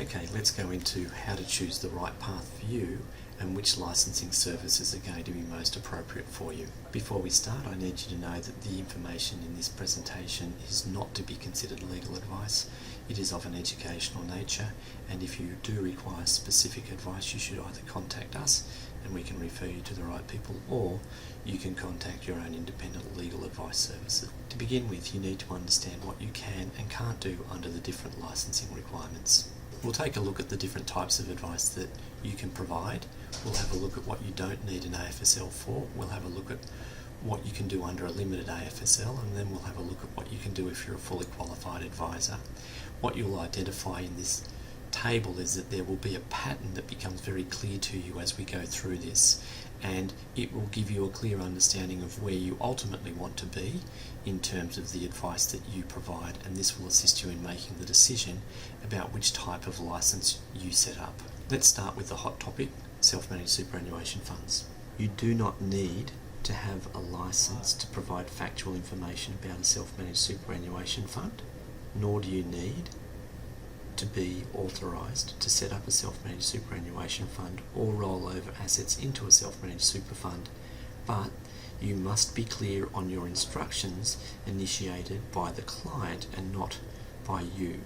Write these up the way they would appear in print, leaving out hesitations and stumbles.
Okay, let's go into how to choose the right path for you and which licensing services are going to be most appropriate for you. Before we start, I need you to know that the information in this presentation is not to be considered legal advice. It is of an educational nature, and if you do require specific advice, you should either contact us and we can refer you to the right people, or you can contact your own independent legal advice services. To begin with, you need to understand what you can and can't do under the different licensing requirements. We'll take a look at the different types of advice that you can provide. We'll have a look at what you don't need an AFSL for. We'll have a look at what you can do under a limited AFSL, and then we'll have a look at what you can do if you're a fully qualified advisor. What you'll identify in this table is that there will be a pattern that becomes very clear to you as we go through this, and it will give you a clear understanding of where you ultimately want to be in terms of the advice that you provide, and this will assist you in making the decision about which type of license you set up. Let's start with the hot topic, self-managed superannuation funds. You do not need to have a license to provide factual information about a self-managed superannuation fund, nor do you need to be authorised to set up a self-managed superannuation fund or roll over assets into a self-managed super fund, but you must be clear on your instructions initiated by the client and not by you.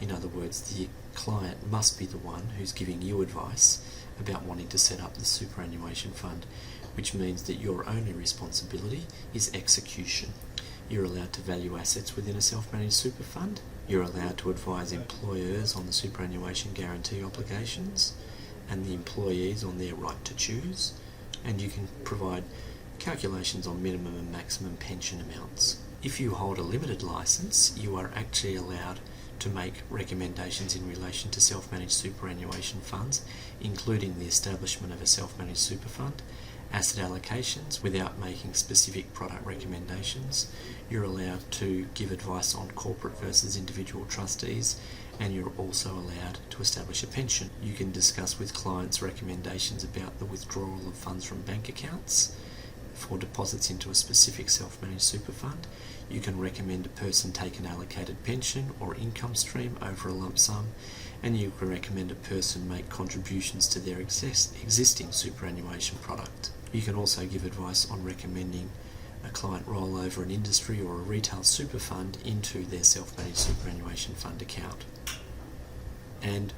In other words, the client must be the one who's giving you advice about wanting to set up the superannuation fund, which means that your only responsibility is execution. You're allowed to value assets within a self-managed super fund. You're allowed to advise employers on the superannuation guarantee obligations and the employees on their right to choose, and you can provide calculations on minimum and maximum pension amounts. If you hold a limited license, you are actually allowed to make recommendations in relation to self-managed superannuation funds, including the establishment of a self-managed super fund, asset allocations without making specific product recommendations. You're allowed to give advice on corporate versus individual trustees, and you're also allowed to establish a pension. You can discuss with clients recommendations about the withdrawal of funds from bank accounts for deposits into a specific self-managed super fund. You can recommend a person take an allocated pension or income stream over a lump sum, and you can recommend a person make contributions to their existing superannuation product. You can also give advice on recommending a client roll over an industry or a retail super fund into their self-managed superannuation fund account. And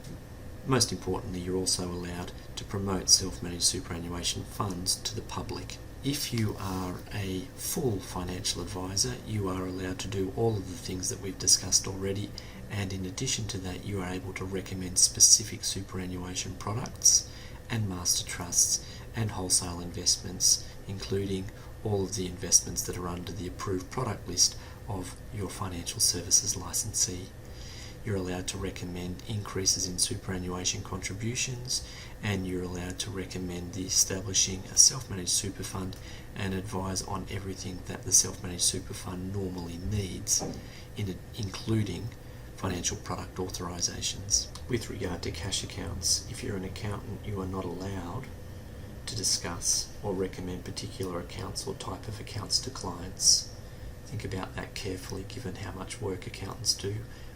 most importantly, you're also allowed to promote self-managed superannuation funds to the public. If you are a full financial advisor, you are allowed to do all of the things that we've discussed already, and in addition to that, you are able to recommend specific superannuation products and master trusts and wholesale investments, including all of the investments that are under the approved product list of your financial services licensee. You're allowed to recommend increases in superannuation contributions, and you're allowed to recommend the establishing a self-managed super fund and advise on everything that the self-managed super fund normally needs, including financial product authorisations. With regard to cash accounts, if you're an accountant, you are not allowed to discuss or recommend particular accounts or type of accounts to clients. Think about that carefully, given how much work accountants do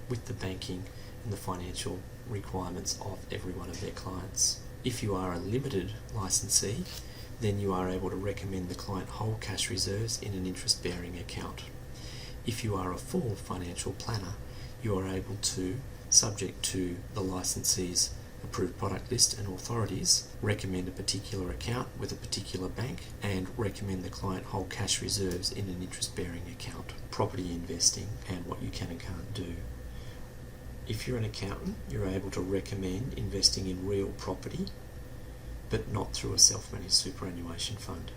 with the banking and the financial requirements of every one of their clients. If you are a limited licensee, then you are able to recommend the client hold cash reserves in an interest-bearing account. If you are a full financial planner, you are able to, subject to the licensee's approved product list and authorities, recommend a particular account with a particular bank and recommend the client hold cash reserves in an interest-bearing account. Property investing and what you can and can't do. If you're an accountant, you're able to recommend investing in real property, but not through a self-managed superannuation fund.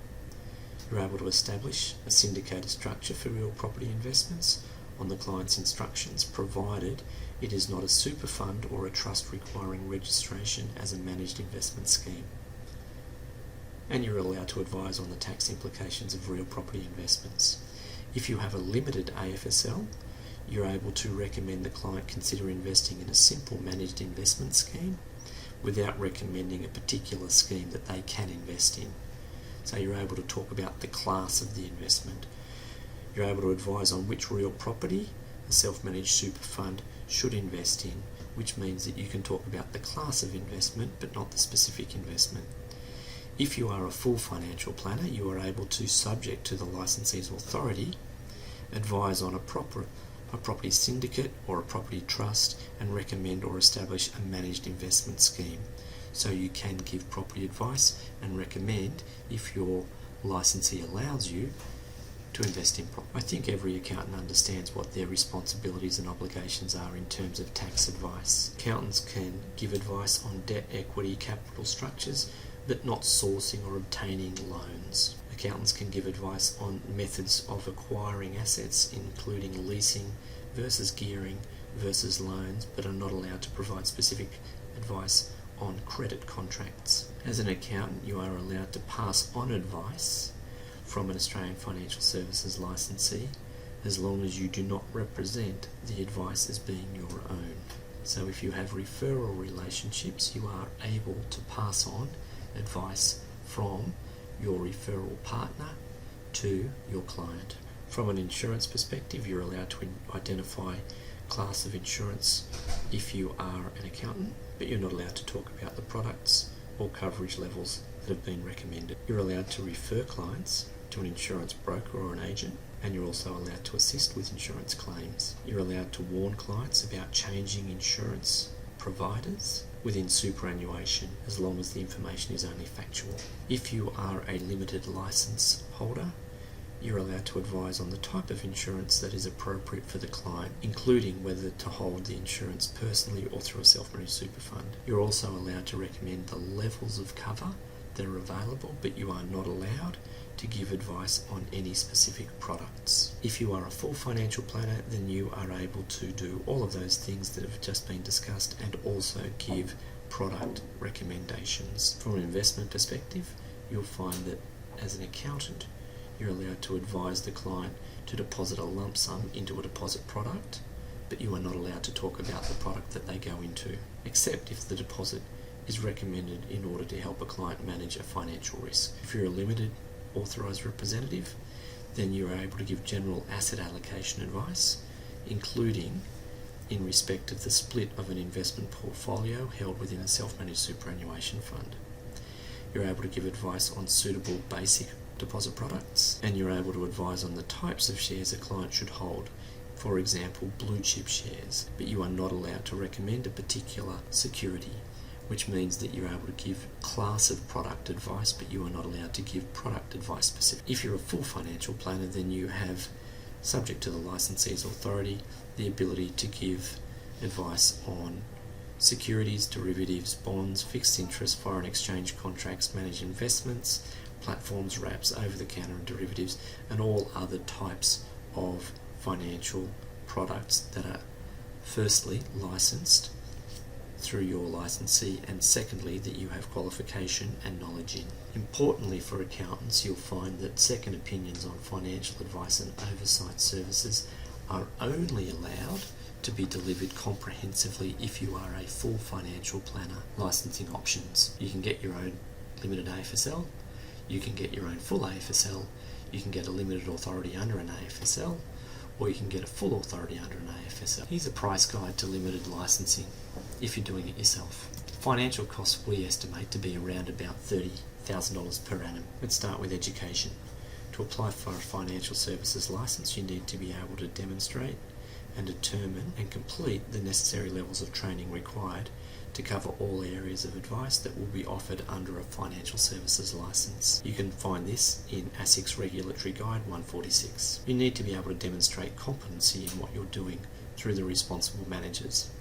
You're able to establish a syndicated structure for real property investments on the client's instructions, provided it is not a super fund or a trust requiring registration as a managed investment scheme. And you're allowed to advise on the tax implications of real property investments. If you have a limited AFSL, you're able to recommend the client consider investing in a simple managed investment scheme without recommending a particular scheme that they can invest in. So you're able to talk about the class of the investment. You're able to advise on which real property a self-managed super fund should invest in which means that you can talk about the class of investment but not the specific investment. If you are a full financial planner, you are able to, subject to the licensee's authority, advise on a property syndicate or a property trust and recommend or establish a managed investment scheme. So you can give property advice and recommend, if your licensee allows you, to invest in property. I think every accountant understands what their responsibilities and obligations are in terms of tax advice. Accountants can give advice on debt, equity, capital structures, but not sourcing or obtaining loans. Accountants can give advice on methods of acquiring assets, including leasing versus gearing versus loans, but are not allowed to provide specific advice on credit contracts. As an accountant, you are allowed to pass on advice from an Australian Financial Services licensee as long as you do not represent the advice as being your own. So if you have referral relationships, you are able to pass on advice from your referral partner to your client. From an insurance perspective, you're allowed to identify class of insurance if you are an accountant, but you're not allowed to talk about the products or coverage levels that have been recommended. You're allowed to refer clients to an insurance broker or an agent, and you're also allowed to assist with insurance claims. You're allowed to warn clients about changing insurance providers within superannuation, as long as the information is only factual. If you are a limited license holder, you're allowed to advise on the type of insurance that is appropriate for the client, including whether to hold the insurance personally or through a self-managed super fund. You're also allowed to recommend the levels of cover that are available, but you are not allowed to give advice on any specific products. If you are a full financial planner, then you are able to do all of those things that have just been discussed and also give product recommendations. From an investment perspective, you'll find that as an accountant, you're allowed to advise the client to deposit a lump sum into a deposit product, but you are not allowed to talk about the product that they go into, except if the deposit is recommended in order to help a client manage a financial risk. If you're a limited authorised representative, then you are able to give general asset allocation advice, including in respect of the split of an investment portfolio held within a self-managed superannuation fund. You're able to give advice on suitable basic deposit products, and you're able to advise on the types of shares a client should hold, for example blue chip shares, but you are not allowed to recommend a particular security, which means that you're able to give class of product advice, but you are not allowed to give product advice specific. If you're a full financial planner, then you have, subject to the licensee's authority, the ability to give advice on securities, derivatives, bonds, fixed interest, foreign exchange contracts, managed investments, platforms, wraps, over-the-counter and derivatives, and all other types of financial products that are firstly licensed through your licensee, and secondly that you have qualification and knowledge in. Importantly for accountants, you'll find that second opinions on financial advice and oversight services are only allowed to be delivered comprehensively if you are a full financial planner. Licensing options: you can get your own limited AFSL, you can get your own full AFSL, you can get a limited authority under an AFSL, or you can get a full authority under an AFSL. Here's a price guide to limited licensing if you're doing it yourself. Financial costs we estimate to be around about $30,000 per annum. Let's start with education. To apply for a financial services license, you need to be able to demonstrate and determine and complete the necessary levels of training required to cover all areas of advice that will be offered under a financial services license. You can find this in ASIC's Regulatory Guide 146. You need to be able to demonstrate competency in what you're doing through the responsible managers,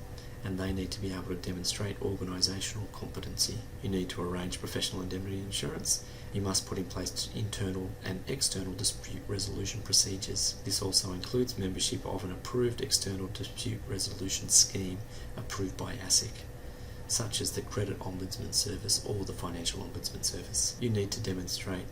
and they need to be able to demonstrate organisational competency. You need to arrange professional indemnity insurance. You must put in place internal and external dispute resolution procedures. This also includes membership of an approved external dispute resolution scheme approved by ASIC, such as the Credit Ombudsman Service or the Financial Ombudsman Service. You need to demonstrate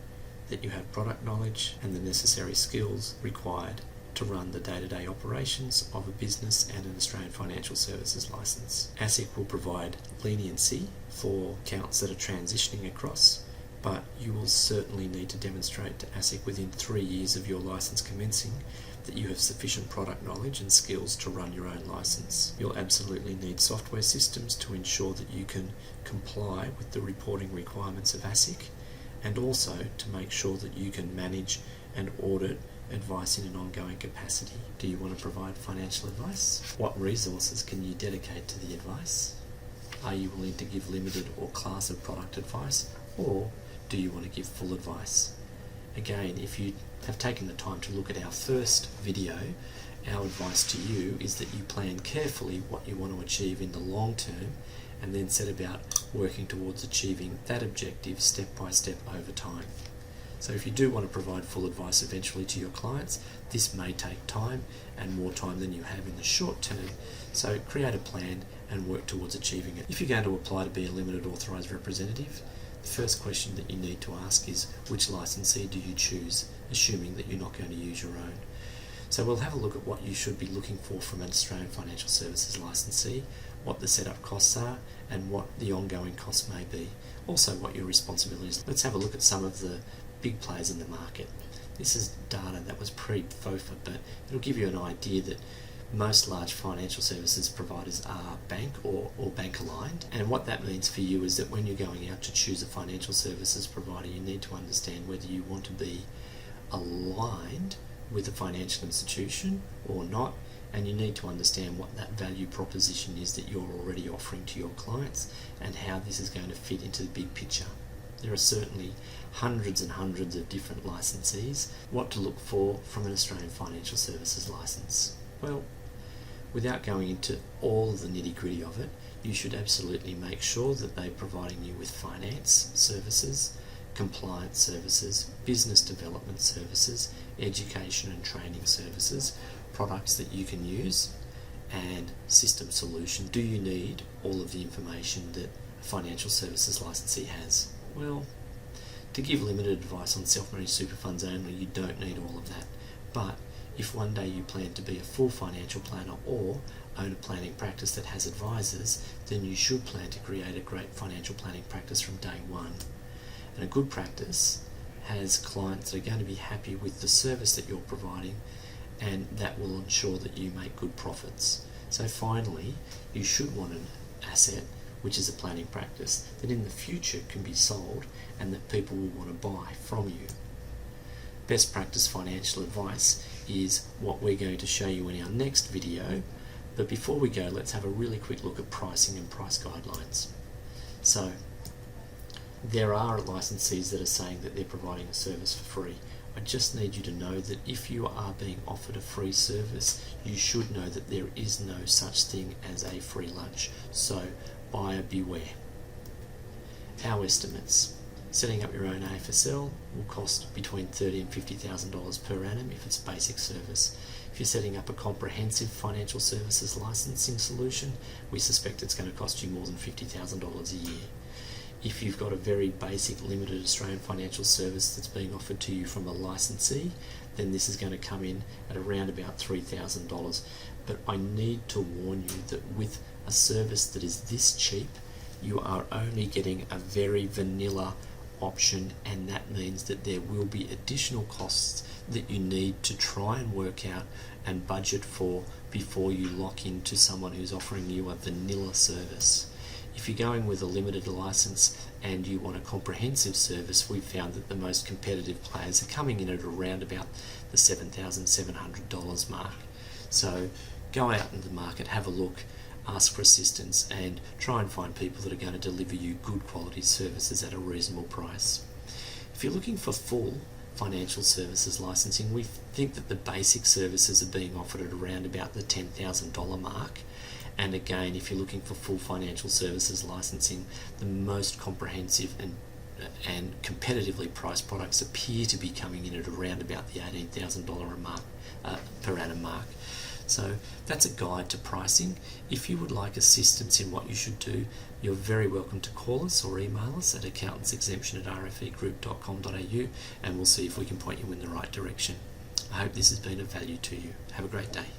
that you have product knowledge and the necessary skills required to run the day-to-day operations of a business and an Australian Financial Services licence. ASIC will provide leniency for accounts that are transitioning across, but you will certainly need to demonstrate to ASIC within 3 years of your licence commencing that you have sufficient product knowledge and skills to run your own license. You'll absolutely need software systems to ensure that you can comply with the reporting requirements of ASIC, and also to make sure that you can manage and audit advice in an ongoing capacity. Do you want to provide financial advice? What resources can you dedicate to the advice? Are you willing to give limited or class of product advice, or do you want to give full advice? Again, if you have taken the time to look at our first video, our advice to you is that you plan carefully what you want to achieve in the long term, and then set about working towards achieving that objective step by step over time. So if you do want to provide full advice eventually to your clients, this may take time, and more time than you have in the short term. So create a plan and work towards achieving it. If you're going to apply to be a limited authorised representative, the first question that you need to ask is, which licensee do you choose, assuming that you're not going to use your own. So we'll have a look at what you should be looking for from an Australian financial services licensee, what the setup costs are, and what the ongoing costs may be. Also what your responsibilities. Let's have a look at some of the big players in the market. This is data that was pre-FOFA, but it'll give you an idea that most large financial services providers are bank or bank aligned, and what that means for you is that when you're going out to choose a financial services provider, you need to understand whether you want to be aligned with a financial institution or not, and you need to understand what that value proposition is that you're already offering to your clients and how this is going to fit into the big picture. There are certainly hundreds and hundreds of different licensees. What to look for from an Australian financial services license? Well, without going into all of the nitty-gritty of it, you should absolutely make sure that they're providing you with finance services, compliance services, business development services, education and training services, products that you can use, and system solution. Do you need all of the information that a financial services licensee has? Well, to give limited advice on self-managed super funds only, you don't need all of that. But if one day you plan to be a full financial planner or own a planning practice that has advisors, then you should plan to create a great financial planning practice from day one. And a good practice has clients that are going to be happy with the service that you're providing, and that will ensure that you make good profits. So finally, you should want an asset, which is a planning practice, that in the future can be sold and that people will want to buy from you. Best practice financial advice is what we're going to show you in our next video, but before we go, let's have a really quick look at pricing and price guidelines. So there are licensees that are saying that they're providing a service for free. I just need you to know that if you are being offered a free service, you should know that there is no such thing as a free lunch. So buyer beware. Our estimates. Setting up your own AFSL will cost between $30,000 and $50,000 per annum if it's basic service. If you're setting up a comprehensive financial services licensing solution, we suspect it's going to cost you more than $50,000 a year. If you've got a very basic limited Australian financial service that's being offered to you from a licensee, then this is going to come in at around about $3,000. But I need to warn you that with a service that is this cheap, you are only getting a very vanilla option, and that means that there will be additional costs that you need to try and work out and budget for before you lock into someone who's offering you a vanilla service. If you're going with a limited license and you want a comprehensive service, we've found that the most competitive players are coming in at around about the $7,700 mark. So go out in the market, have a look, ask for assistance, and try and find people that are going to deliver you good quality services at a reasonable price. If you're looking for full financial services licensing, we think that the basic services are being offered at around about the $10,000 mark. And again, if you're looking for full financial services licensing, the most comprehensive and competitively priced products appear to be coming in at around about the $18,000 per annum mark. So that's a guide to pricing. If you would like assistance in what you should do, you're very welcome to call us or email us at accountantsexemption@rfegroup.com.au, and we'll see if we can point you in the right direction. I hope this has been of value to you. Have a great day.